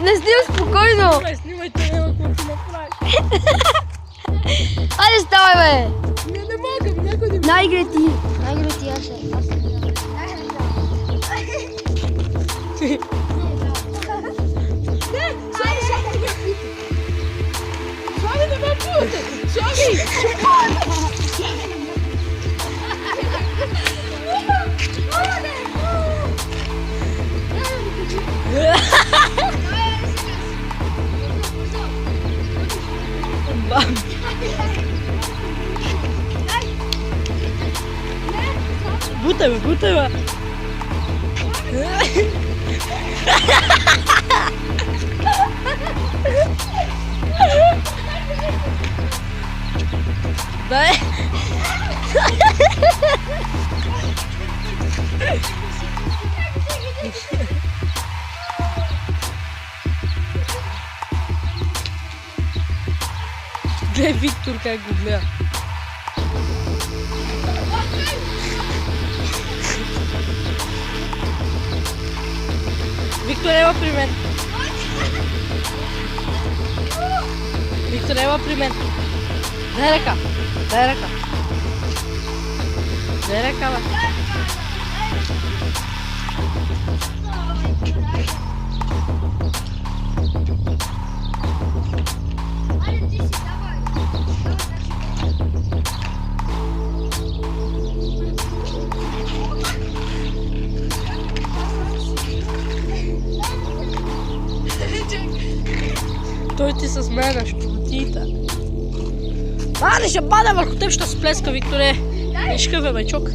Не снимай, спокойно! Снимайте, няма какво ти направиш. Айде ставай, бе! Не мога, някой да ми... Най-игре ти! Най-игре ти, аз ще... Слави, не ме чувате! Слави! Бутай ме, бутай ме! Дай! Гледай Виктор как го гледа. Виктор, ела при мен. Виктор, ела при мен. Дай ръка. Дай ръка. Дай ръка, бе. Той ти се смее на щуротиите. Не ще пада върху теб, ще се плеска, Викторе. Виж какъв е, бе, чок.